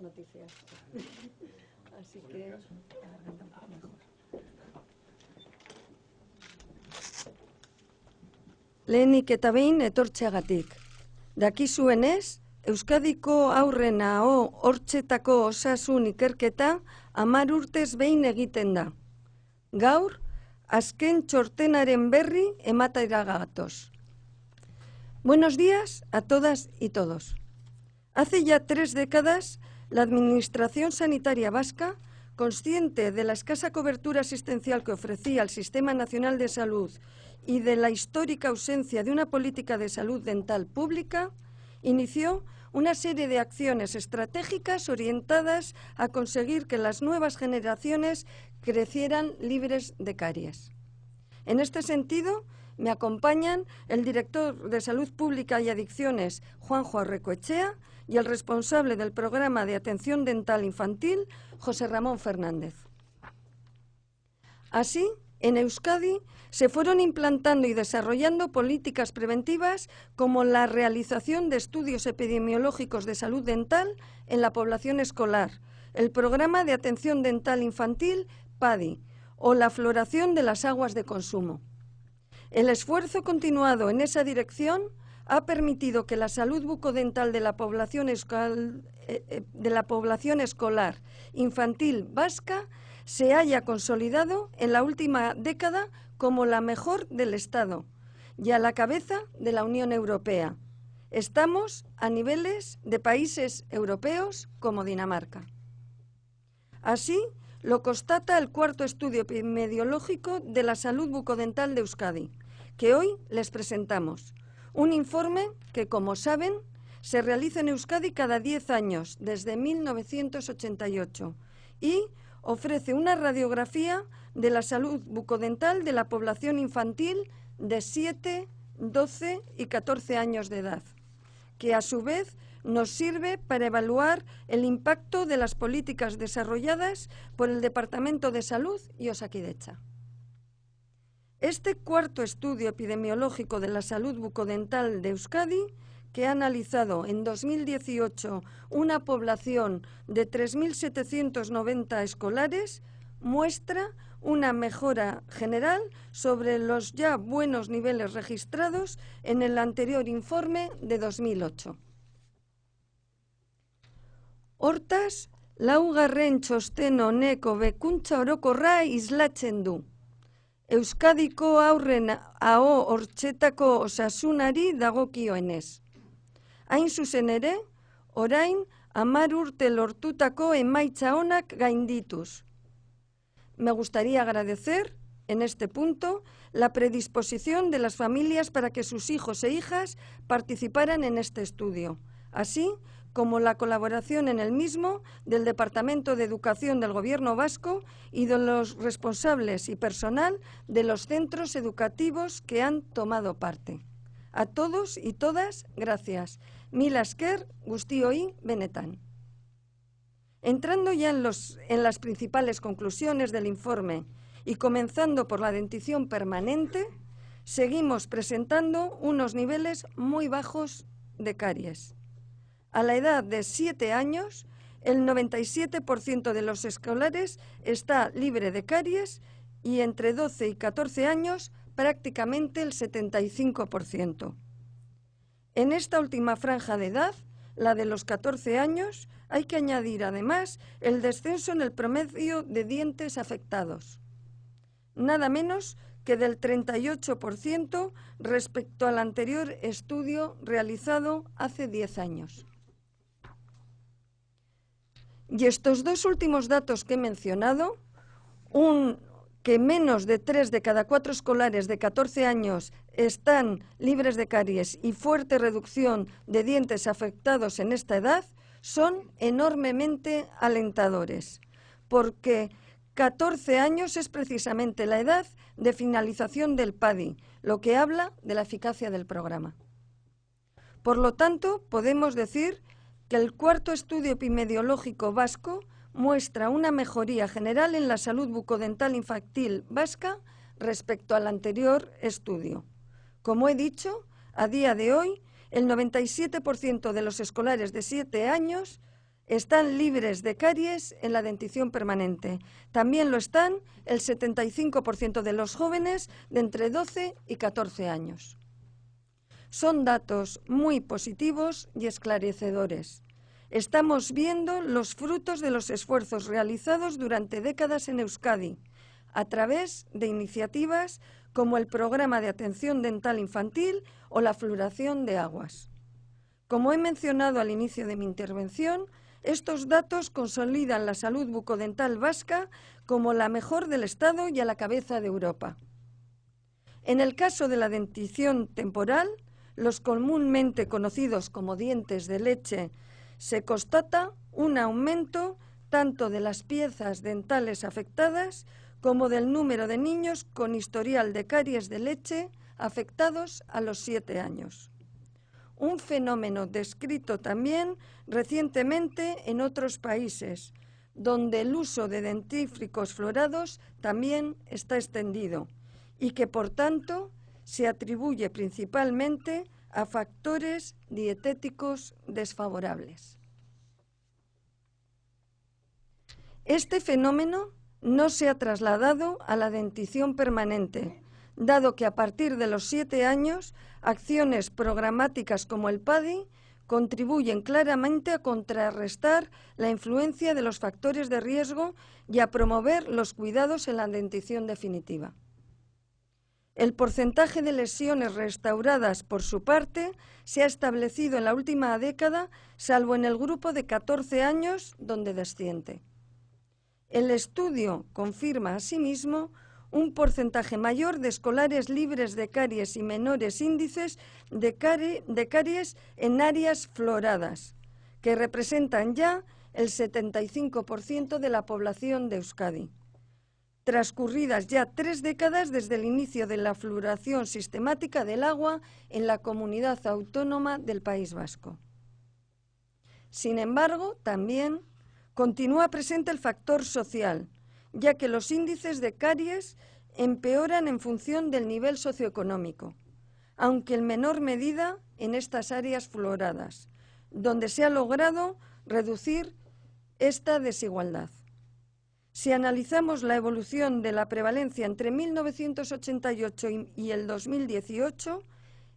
noticias. Así que... Lehenik eta behin etortzeagatik. Dakizuenez, Euskadiko aurren aho hortzetako osasun ikerketa 10 urtez behin egiten da. Gaur, azken txortenaren berri ematera gatoz. Buenos días a todas y todos. Hace ya 3 décadas, la Administración Sanitaria Vasca, consciente de la escasa cobertura asistencial que ofrecía el Sistema Nacional de Salud y de la histórica ausencia de una política de salud dental pública, inició una serie de acciones estratégicas orientadas a conseguir que las nuevas generaciones crecieran libres de caries. En este sentido, me acompañan el director de Salud Pública y Adicciones, Juanjo Arrecoechea, y el responsable del programa de atención dental infantil, José Ramón Fernández. Así, en Euskadi se fueron implantando y desarrollando políticas preventivas como la realización de estudios epidemiológicos de salud dental en la población escolar, el programa de atención dental infantil PADI o la fluoración de las aguas de consumo. El esfuerzo continuado en esa dirección ha permitido que la salud bucodental de la población escolar infantil vasca se haya consolidado en la última década como la mejor del Estado y a la cabeza de la Unión Europea. Estamos a niveles de países europeos como Dinamarca. Así lo constata el 4º estudio epidemiológico de la salud bucodental de Euskadi, que hoy les presentamos. Un informe que, como saben, se realiza en Euskadi cada 10 años, desde 1988, y ofrece una radiografía de la salud bucodental de la población infantil de 7, 12 y 14 años de edad, que a su vez nos sirve para evaluar el impacto de las políticas desarrolladas por el Departamento de Salud y Osakidetza. Este 4º estudio epidemiológico de la salud bucodental de Euskadi, que ha analizado en 2018 una población de 3.790 escolares, muestra una mejora general sobre los ya buenos niveles registrados en el anterior informe de 2008. Hortaz, laugarren txosten honek hobekuntza orokorra islatzen du. Euskadiko aurren aho hortzetako osasunari dagokionez. Hain zuzen ere, orain 10 urte lortutako emaitza onak gaindituz. Me gustaría agradecer, en este punto, la predisposición de las familias para que sus hijos e hijas participaran en este estudio, así como la colaboración en el mismo del Departamento de Educación del Gobierno vasco y de los responsables y personal de los centros educativos que han tomado parte. A todos y todas, gracias. Mila esker, guztioi benetan. Entrando ya en las principales conclusiones del informe y comenzando por la dentición permanente, seguimos presentando unos niveles muy bajos de caries. A la edad de 7 años, el 97% de los escolares está libre de caries y entre 12 y 14 años prácticamente el 75%. En esta última franja de edad, la de los 14 años, hay que añadir además el descenso en el promedio de dientes afectados, nada menos que del 38% respecto al anterior estudio realizado hace 10 años. Y estos 2 últimos datos que he mencionado, que menos de 3 de cada 4 escolares de 14 años están libres de caries y fuerte reducción de dientes afectados en esta edad, son enormemente alentadores, porque 14 años es precisamente la edad de finalización del PADI, lo que habla de la eficacia del programa. Por lo tanto, podemos decir que el 4º estudio epidemiológico vasco muestra una mejoría general en la salud bucodental infantil vasca respecto al anterior estudio. Como he dicho, a día de hoy, el 97% de los escolares de 7 años están libres de caries en la dentición permanente. También lo están el 75% de los jóvenes de entre 12 y 14 años. Son datos muy positivos y esclarecedores. Estamos viendo los frutos de los esfuerzos realizados durante décadas en Euskadi, a través de iniciativas como el Programa de Atención Dental Infantil o la fluoración de aguas. Como he mencionado al inicio de mi intervención, estos datos consolidan la salud bucodental vasca como la mejor del Estado y a la cabeza de Europa. En el caso de la dentición temporal, los comúnmente conocidos como dientes de leche, se constata un aumento tanto de las piezas dentales afectadas como del número de niños con historial de caries de leche afectados a los 7 años. Un fenómeno descrito también recientemente en otros países, donde el uso de dentífricos fluorados también está extendido y que, por tanto, se atribuye principalmente a factores dietéticos desfavorables. Este fenómeno no se ha trasladado a la dentición permanente, dado que a partir de los 7 años, acciones programáticas como el PADI contribuyen claramente a contrarrestar la influencia de los factores de riesgo y a promover los cuidados en la dentición definitiva. El porcentaje de lesiones restauradas, por su parte, se ha establecido en la última década, salvo en el grupo de 14 años, donde desciende. El estudio confirma, asimismo, un porcentaje mayor de escolares libres de caries y menores índices de caries en áreas fluoradas, que representan ya el 75% de la población de Euskadi, transcurridas ya 3 décadas desde el inicio de la fluoración sistemática del agua en la comunidad autónoma del País Vasco. Sin embargo, también continúa presente el factor social, ya que los índices de caries empeoran en función del nivel socioeconómico, aunque en menor medida en estas áreas fluoradas, donde se ha logrado reducir esta desigualdad. Si analizamos la evolución de la prevalencia entre 1988 y el 2018,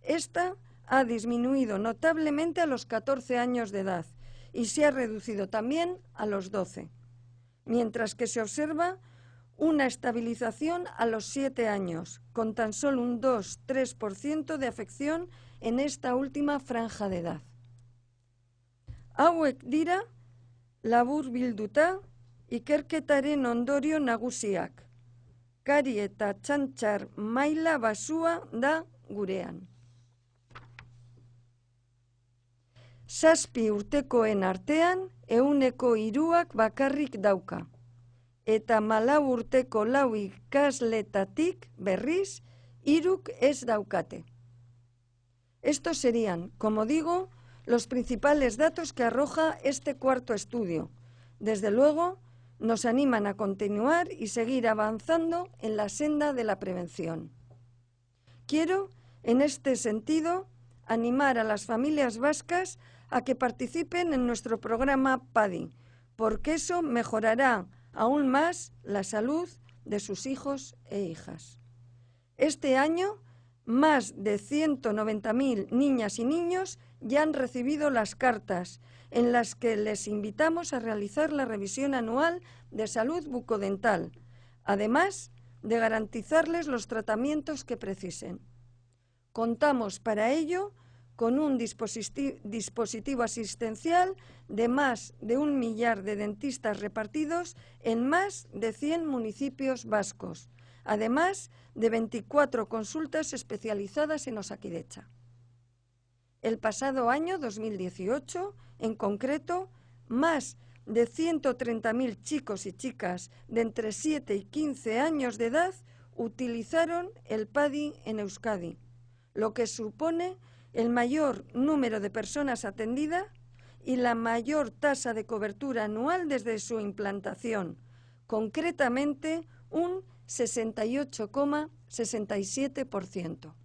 esta ha disminuido notablemente a los 14 años de edad y se ha reducido también a los 12, mientras que se observa una estabilización a los 7 años, con tan solo un 2-3% de afección en esta última franja de edad. Hauek dira, laburbilduta, ikerketaren ondorio nagusiak. Kari eta txantxar maila basua da gurean. 7 urtekoen artean 3% bakarrik dauka, eta 4 urteko 4 ikasletatik berriz 3 ez daukate. Estos serían, como digo, los principales datos que arroja este cuarto estudio. Desde luego, nos animan a continuar y seguir avanzando en la senda de la prevención. Quiero, en este sentido, animar a las familias vascas a que participen en nuestro programa PADI, porque eso mejorará aún más la salud de sus hijos e hijas. Este año, más de 190.000 niñas y niños ya han recibido las cartas en las que les invitamos a realizar la revisión anual de salud bucodental, además de garantizarles los tratamientos que precisen. Contamos para ello con un dispositivo asistencial de más de 1 millar de dentistas repartidos en más de 100 municipios vascos, además de 24 consultas especializadas en Osakidetza. El pasado año 2018, en concreto, más de 130.000 chicos y chicas de entre 7 y 15 años de edad utilizaron el PADI en Euskadi, lo que supone el mayor número de personas atendidas y la mayor tasa de cobertura anual desde su implantación, concretamente un 68,67%.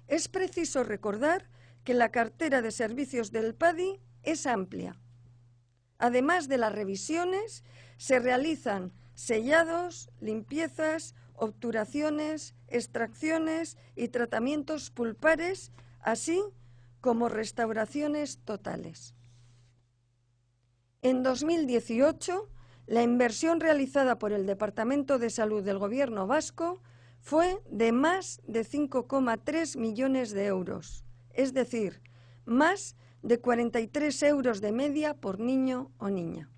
Es preciso recordar que la cartera de servicios del PADI es amplia Además de las revisiones, se realizan sellados, limpiezas, obturaciones, extracciones y tratamientos pulpares, así como restauraciones totales. En 2018, la inversión realizada por el Departamento de Salud del Gobierno vasco fue de más de 5,3 millones de euros, es decir, más de 43 euros de media por niño o niña.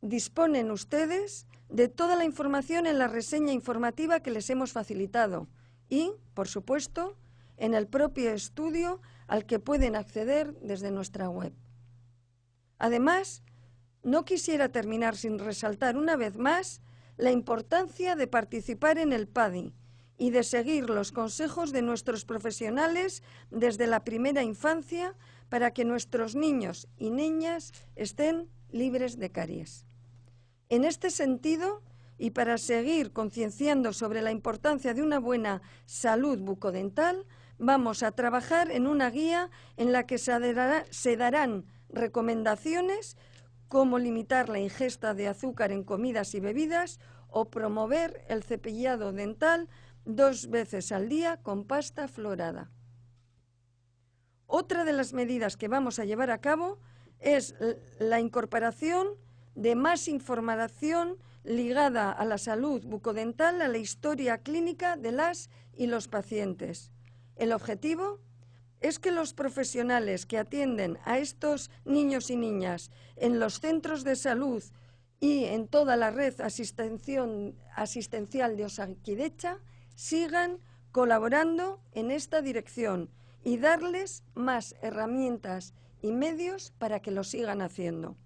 Disponen ustedes de toda la información en la reseña informativa que les hemos facilitado y, por supuesto, en el propio estudio al que pueden acceder desde nuestra web. Además, no quisiera terminar sin resaltar una vez más la importancia de participar en el PADI y de seguir los consejos de nuestros profesionales desde la primera infancia para que nuestros niños y niñas estén libres de caries. En este sentido, y para seguir concienciando sobre la importancia de una buena salud bucodental, vamos a trabajar en una guía en la que se darán recomendaciones como limitar la ingesta de azúcar en comidas y bebidas o promover el cepillado dental 2 veces al día con pasta fluorada. Otra de las medidas que vamos a llevar a cabo es la incorporación de más información ligada a la salud bucodental, a la historia clínica de las y los pacientes. El objetivo es que los profesionales que atienden a estos niños y niñas en los centros de salud y en toda la red asistencial de Osakidetza sigan colaborando en esta dirección y darles más herramientas y medios para que lo sigan haciendo.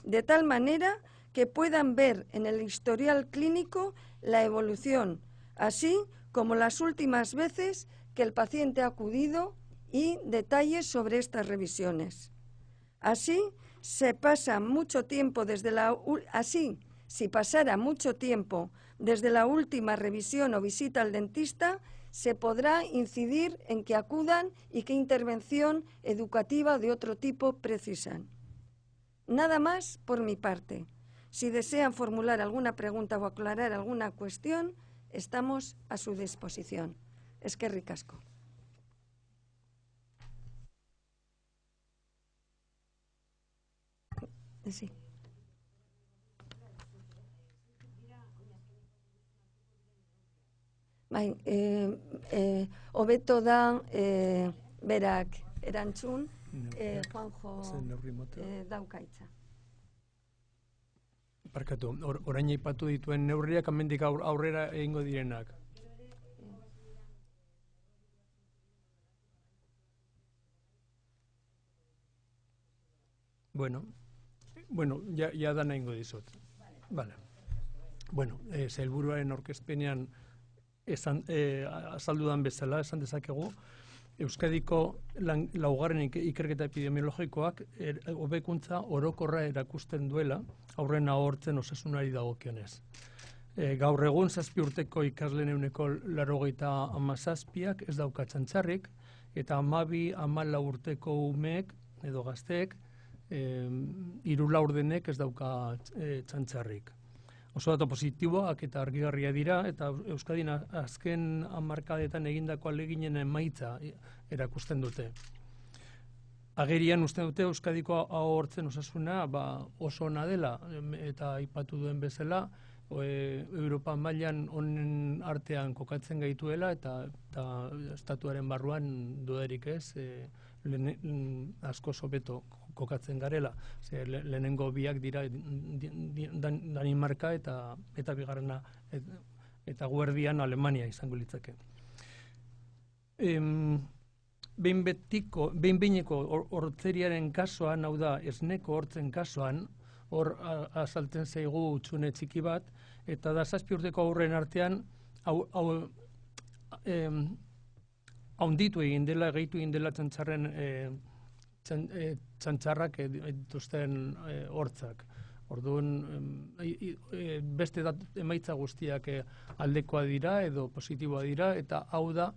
De tal manera que puedan ver en el historial clínico la evolución, así como las últimas veces que el paciente ha acudido y detalles sobre estas revisiones. Así, si pasara mucho tiempo desde la última revisión o visita al dentista, se podrá incidir en que acudan y qué intervención educativa de otro tipo precisan. Nada más por mi parte. Si desean formular alguna pregunta o aclarar alguna cuestión, estamos a su disposición. Eskerrik asko. Sí. Bai, hobeto da berak erantzun, Juanjo dauka hitza. Barkatu, orain aipatu dituen neurriak hemendik aurrera egingo direnak. Bueno, ya dana egingo dizut. Vale. Bueno, sailburuaren aurkezpenean azaldudan bezala, esan dezakegu, Euskadiko laugarren ikerketa epidemiologikoak hobekuntza orokorra erakusten duela aurren ahortzen osasunari dagokionez. Gaur egun 7 urteko ikasleen 87%ak ez dauka txantxarrik, eta 12-14 urteko umeek edo gazteek 3 laurdenek ez dauka txantxarrik. Oso datu positiboak eta argigarria dira, eta Euskadin azken hamarkadetan egindako ahaleginen emaitza erakusten dute. Agerian uste dute Euskadiko ahortzen osasuna oso ona dela, eta aipatu duen bezala, Europa mailan honen artean kokatzen gaituela, eta estatuaren barruan dudarik ez, asko hobeto kokatzen garela. Lehenengo biak dira Danimarka eta bigarrena eta guerdian Alemania izango litzake. Behin-behineko hortzeriaren kasuan, hau da, esneko hortzen kasuan, hor azaltzen zaigu utxune txiki bat, eta da 7 urteko aurren artean haunditu egin dela, gehitu egin dela txantxarrak dituzten hortzak. Orduan, beste emaitza guztiak aldekoa dira edo positiboa dira, eta hau da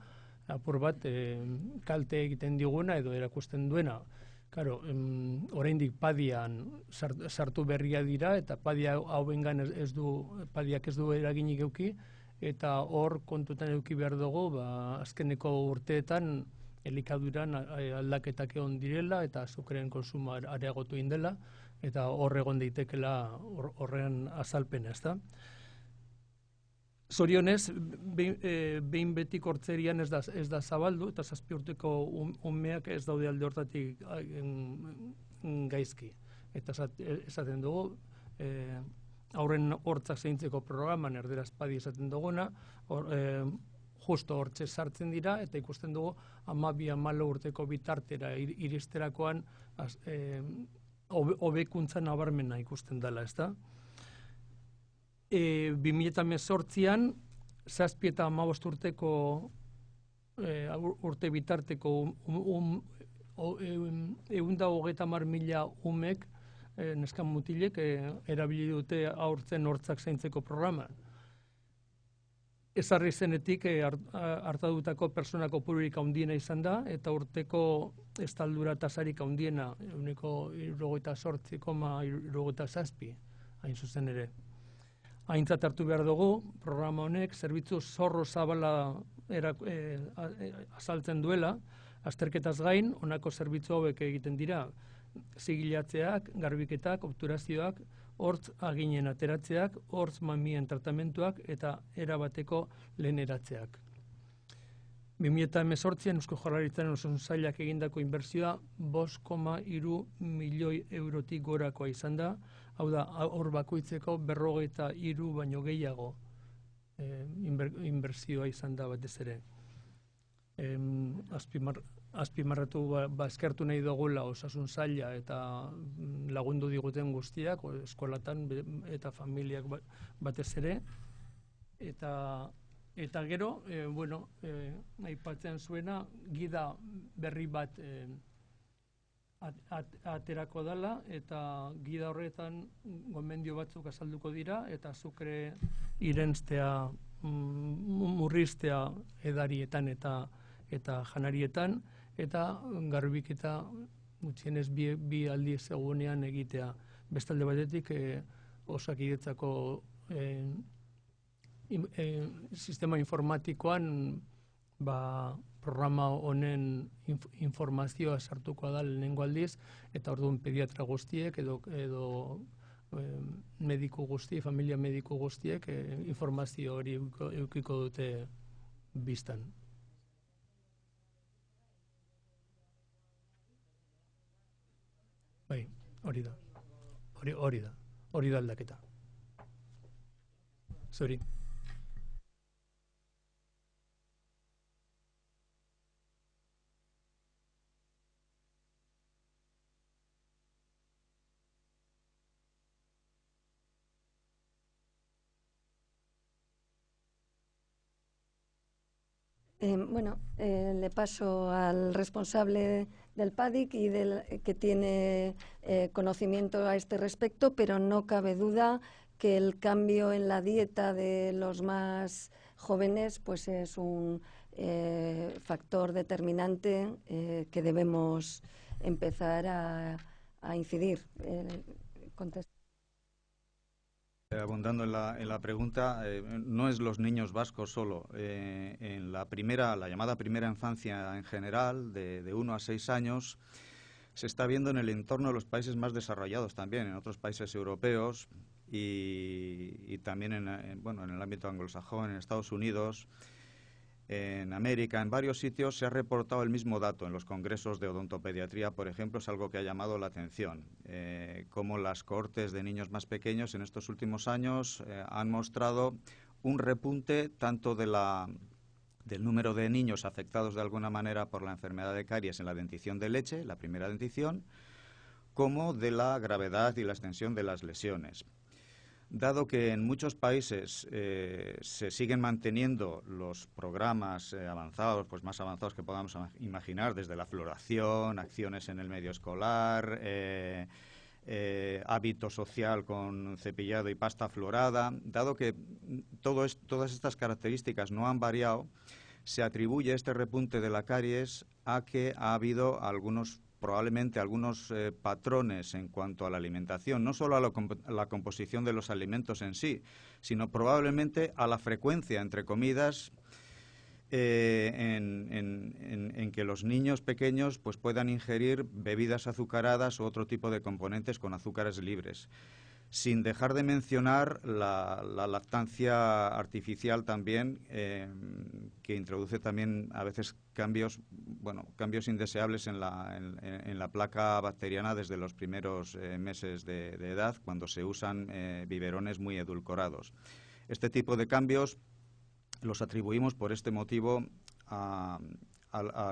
apur bat kalte egiten diguna edo erakusten duena. Karo, oraindik padian sartu berria dira, eta padia hauengan padiak ez du eraginik eduki, eta hor kontutan eduki behar dugu, azkeneko urteetan elikaduran aldaketak egon direla, eta azukaren konsumo areagotu indela, eta hor egon daitekela horren azalpena, ezta? Zorionez, behin betik hortzerian ez da zabaldu, eta 7 urteko umeak ez daude alde hortatik gaizki. Eta esaten dugu, aurren hortzak zeintzeko programan erderaz padi esaten duguna, justo hortze sartzen dira, eta ikusten dugu 12-14 urteko bitartera iristerakoan hobekuntza nabarmena ikusten dela, ezta? 2018an 7 eta 15 urteko urte bitarteko 130.000 umek neskan mutilek erabili dute aurtzen hortzak zaintzeko programan. Ezarri zenetik hartadutako persona kopururik handiena izan da, eta urteko estaldura tasarik handiena 78,67, hain zuzen ere. Aintzat hartu behar dugu, programa honek zerbitzu zorro zabala azaltzen duela, azterketaz gain, honako zerbitzu hauek egiten dira, zigilatzeak, garbiketak, obturazioak, hortz aginen ateratzeak, hortz mamien tratamentuak eta erabateko leheneratzeak. 2018an Eusko Jaurlaritzaren Osasun Sailak egindako inbertsioa 5,3 milioi eurotik gorakoa izan da, hau da, hor bakoitzeko 53 baino gehiago inbertsioa izan da batez ere. Azpimarratu eskertu nahi dugula Osasun Saila eta lagundu diguten guztiak, eskolatan eta familiak batez ere, eta gero, aipatzen zuena, gida berri bat aterako dela, eta gida horretan gomendio batzuk azalduko dira, eta azukre irentztea, murriztea edarietan eta janarietan, eta garbiketa gutxienez bi aldiz egunean egitea. Bestalde batetik, Osakidetzako sistema informatikoan programa honen informazioa sartuko da lehenengo aldiz, eta orduan pediatra guztiek edo mediku guztiek, familia mediku guztiek informazio hori edukiko dute biztan. Bai, hori da aldaketa. Zuri. Le paso al responsable del PADIC y que tiene conocimiento a este respecto, pero no cabe duda que el cambio en la dieta de los más jóvenes pues es un factor determinante que debemos empezar a incidir. Abundando en la pregunta, no es los niños vascos solo. En la llamada primera infancia en general, de 1 a 6 años, se está viendo en el entorno de los países más desarrollados también, en otros países europeos y también en el ámbito anglosajón, en Estados Unidos, en América, en varios sitios se ha reportado el mismo dato. En los congresos de odontopediatría, por ejemplo, es algo que ha llamado la atención. Cómo las cohortes de niños más pequeños en estos últimos años han mostrado un repunte tanto del número de niños afectados de alguna manera por la enfermedad de caries en la dentición de leche, la primera dentición, como de la gravedad y la extensión de las lesiones. Dado que en muchos países se siguen manteniendo los programas avanzados, pues más avanzados que podamos imaginar, desde la floración, acciones en el medio escolar, hábito social con cepillado y pasta florada, dado que todas estas características no han variado, se atribuye este repunte de la caries a que ha habido algunos probablemente algunos patrones en cuanto a la alimentación, no solo a la composición de los alimentos en sí, sino probablemente a la frecuencia entre comidas, en que los niños pequeños pues puedan ingerir bebidas azucaradas u otro tipo de componentes con azúcares libres. Sin dejar de mencionar la lactancia artificial también, que introduce también a veces cambios indeseables en la placa bacteriana desde los primeros meses de edad, cuando se usan biberones muy edulcorados. Este tipo de cambios los atribuimos por este motivo a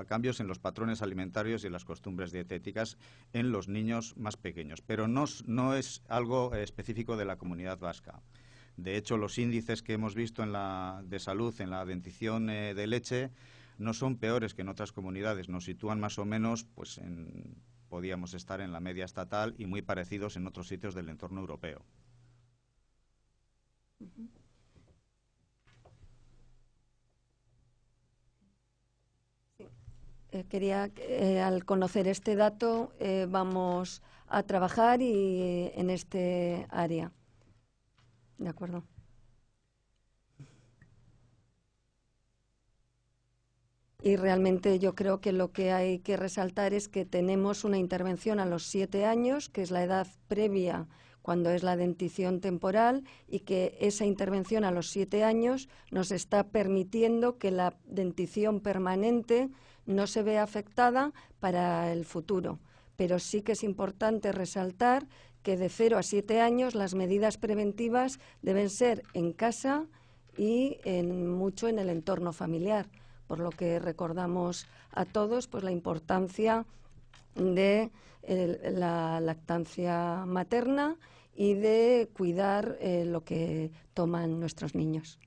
cambios en los patrones alimentarios y en las costumbres dietéticas en los niños más pequeños, pero no es algo específico de la Comunidad Vasca. De hecho, los índices que hemos visto de salud en la dentición de leche no son peores que en otras comunidades, nos sitúan más o menos, pues podíamos estar en la media estatal y muy parecidos en otros sitios del entorno europeo. Quería, al conocer este dato, vamos a trabajar en este área. ¿De acuerdo? Y realmente yo creo que lo que hay que resaltar es que tenemos una intervención a los 7 años, que es la edad previa cuando es la dentición temporal, y que esa intervención a los 7 años nos está permitiendo que la dentición permanente no se vea afectada para el futuro. Pero sí que es importante resaltar que de 0 a 7 años las medidas preventivas deben ser en casa y mucho en el entorno familiar, por lo que recordamos a todos pues la importancia de la lactancia materna y de cuidar lo que toman nuestros niños.